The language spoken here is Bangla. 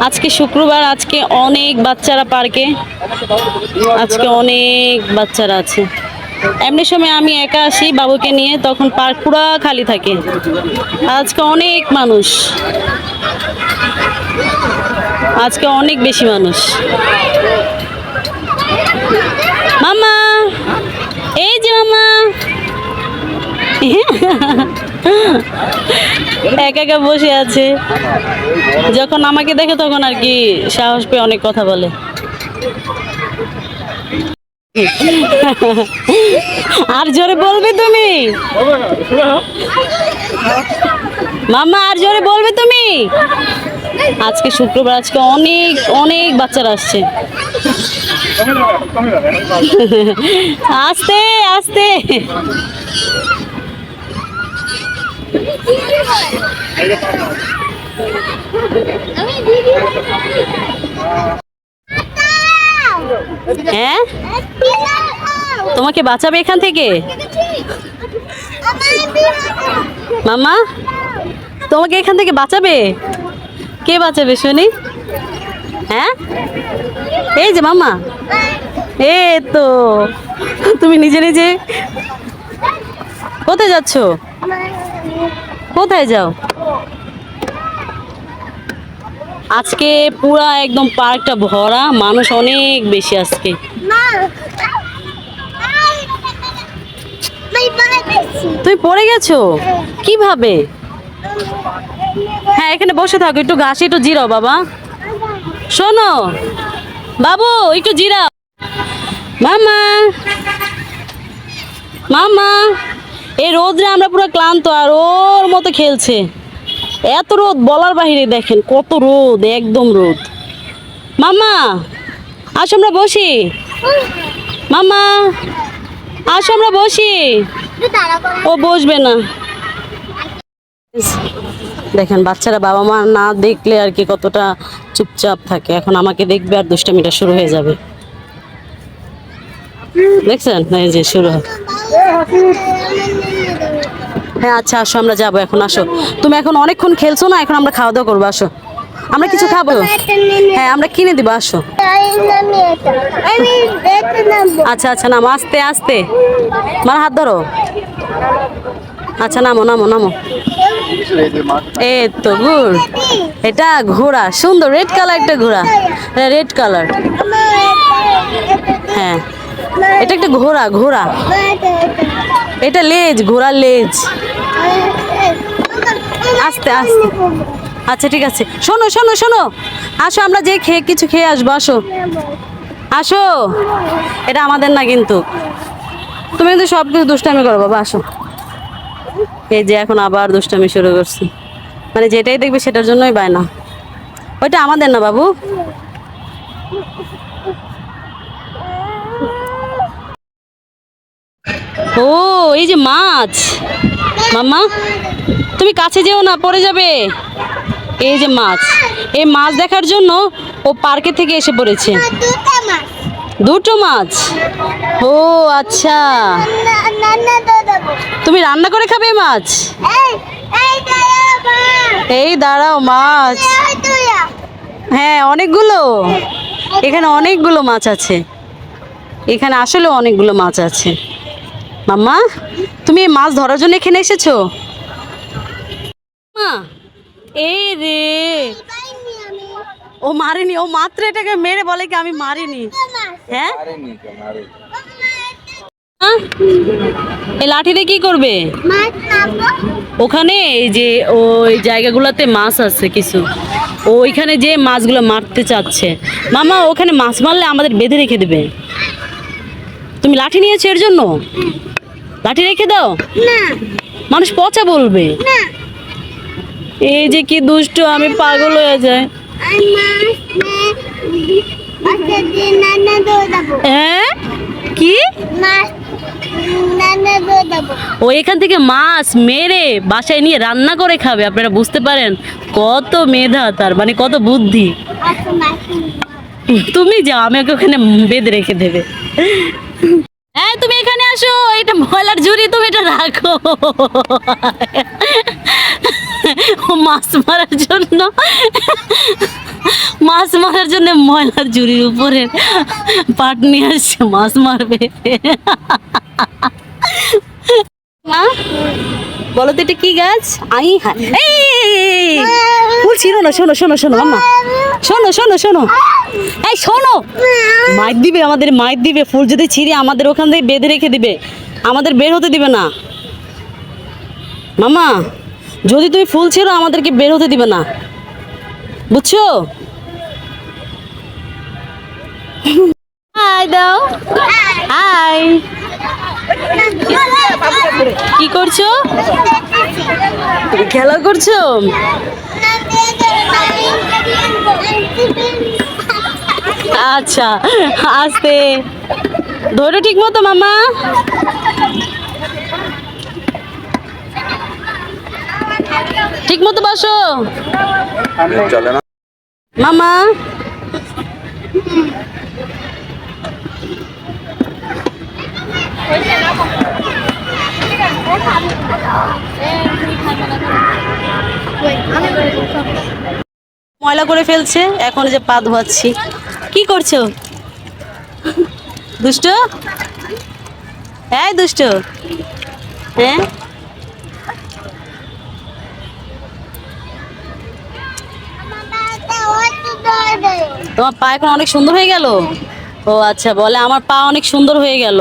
আজকে শুক্রবার, আজকে অনেক বাচ্চারা পার্কে, আজকে অনেক বাচ্চারা আছে। এমনি সময় আমি একা আসি বাবুকে নিয়ে, তখন পার্ক পুরা খালি থাকে। আজকে অনেক মানুষ, আজকে অনেক বেশি মানুষ। মামা, এই যে মামা একা একা বসে আছে। যখন আমাকে দেখে তখন আর কি সাহস পেয়ে অনেক কথা বলে। আর জোরে বলবে তুমি মামা, আর জোরে বলবে তুমি। আজকে শুক্রবার, আজকে অনেক অনেক বাচ্চারা আসছে। আস্তে আস্তে। হ্যাঁ, তোমাকে বাঁচাবে এখান থেকে মামা, তোমাকে এখান থেকে বাঁচাবে। কে বাঁচাবে শুনি? হ্যাঁ, এই যে মামা, এই তো তুমি নিজে নিজে। কোথায় যাচ্ছ? কোথায় যাও? আজকে পুরা একদম পার্কটা ভরা, মানুষ অনেক বেশি আজকে। তুমি পড়ে গেছো কিভাবে? হ্যাঁ, এখানে বসে থাকো, একটু ঘাসে একটু জিরাও বাবা। শোনো বাবু, একটু জিরাও। মামা, মামা, এই রোদে আমরা পুরো ক্লান্ত, আর ওর মতো খেলছে। এত রোদ বলার বাহিরে, দেখেন কত রোদ, একদম রোদ। মামা, আসো আমরা বসি। মামা, আসো আমরা বসি। ও বসবে না। দেখেন বাচ্চারা বাবা মা না দেখলে আর কি কতটা চুপচাপ থাকে। এখন আমাকে দেখবে আর দুষ্টামিটা শুরু হয়ে যাবে। দেখছেন, এই যে শুরু হয়। হ্যাঁ আচ্ছা, আসো আমরা যাবো এখন। আসো, তুমি এখন অনেকক্ষণ খেলছো না, এখন আমরা খাওয়া দাওয়া করবো। আসো, আমরা কিছু খাবো। হ্যাঁ, আমরা কিনে দিব। আসো। আচ্ছা আচ্ছা, নামো আস্তে আস্তে, আমার হাত ধরো। আচ্ছা, নামো নামো নামো। এই তো গুড। এটা ঘোড়া, সুন্দর রেড কালার একটা ঘোড়া, রেড কালার। হ্যাঁ, এটা একটা ঘোড়া, ঘোড়া। এটা লেজ, ঘোড়ার লেজ। আস্তে আস্তে। আচ্ছা ঠিক আছে, শোনো শোনো শোনো, আসো আমরা যে খেয়ে কিছু খেয়ে আসবো। আসো আসো, এটা আমাদের না কিন্তু। তুমি কিন্তু সব কিছু দুষ্টামি করো বাবা। আসো। এই যে এখন আবার দুষ্টামি শুরু করছি, মানে যেটাই দেখবে সেটার জন্যই বায়না। ওইটা আমাদের না বাবু। ও, এই যে মাছ। মাম্মা, তুমি কাছে যেও না, পড়ে যাবে। এই যে মাছ, এই মাছ দেখার জন্য ও পার্কে থেকে এসে পড়েছে। দুটো মাছ? ও আচ্ছা, তুমি রান্না করে খাবে মাছ? এই দাঁড়াও, মাছ। হ্যাঁ, অনেকগুলো, এখানে অনেকগুলো মাছ আছে। এখানে আসলে অনেকগুলো মাছ আছে। মাম্মা, তুমি এই মাছ ধরার জন্য এখানে এসেছো? মা, এই রে, ও মারেনি, ও মাত্র এটাকে মেরে বলে কি আমি মারিনি। হ্যাঁ, এই লাঠি দিয়ে কি করবে? ওখানে এই যে ওই জায়গাগুলোতে মাছ আছে কিছু, ওইখানে যে মাছগুলো মারতে চাচ্ছে। মামা, ওখানে মাছ মারলে আমাদের বেঁধে রেখে দেবে। তুমি লাঠি নিয়েছো এর জন্য? লাঠি রেখে দাও না, মানুষ পচা বলবে। এই যে কি দুষ্ট, আমি পাগল হয়ে যায়। হ্যাঁ, কি? ও এখান থেকে মাছ মেরে বাসায় নিয়ে রান্না করে খাবে। আপনারা বুঝতে পারেন কত মেধা তার, মানে কত বুদ্ধি। তুমি যাও, আমি ওকে ওখানে বেঁধে রেখে দেবে। হ্যাঁ, তুমি এখানে আসো, এটা ময়লার ঝুড়ি, তুমি এটা রাখো। ও মাছ মারার জন্য ময়লার ঝুড়ির উপরে পাট নিয়ে আসছে, মাছ মারবে। মা বলো তো এটা কি গাছ? এই ফুল ছিল না, শোনো শোনো শোনো মাম্মা, শোনো শোনো শোনো, এই শোনো, মাইর দিবে আমাদের, মাইর দিবে। ফুল যদি ছিঁড়ে আমাদের ওখান থেকে বেঁধে রেখে দিবে, আমাদের বের হতে দিবে না। মামা যদি তুমি ফুল ছিঁড়ো আমাদেরকে বের হতে দিবে না, বুঝছো? হাই দাও, হাই। কি করছো? খেলা করছো? আচ্ছা আস্তে ধরো ঠিক মতো মামা। ঠিক মতো বসো মামা। ময়লা করে ফেলছে, এখন যে পা ধোয়াচ্ছি। কি করছো দুষ্ট? এই দুষ্ট, হ্যাঁ তোমার পা এখন অনেক সুন্দর হয়ে গেল। ও আচ্ছা, বলে আমার পা অনেক সুন্দর হয়ে গেল।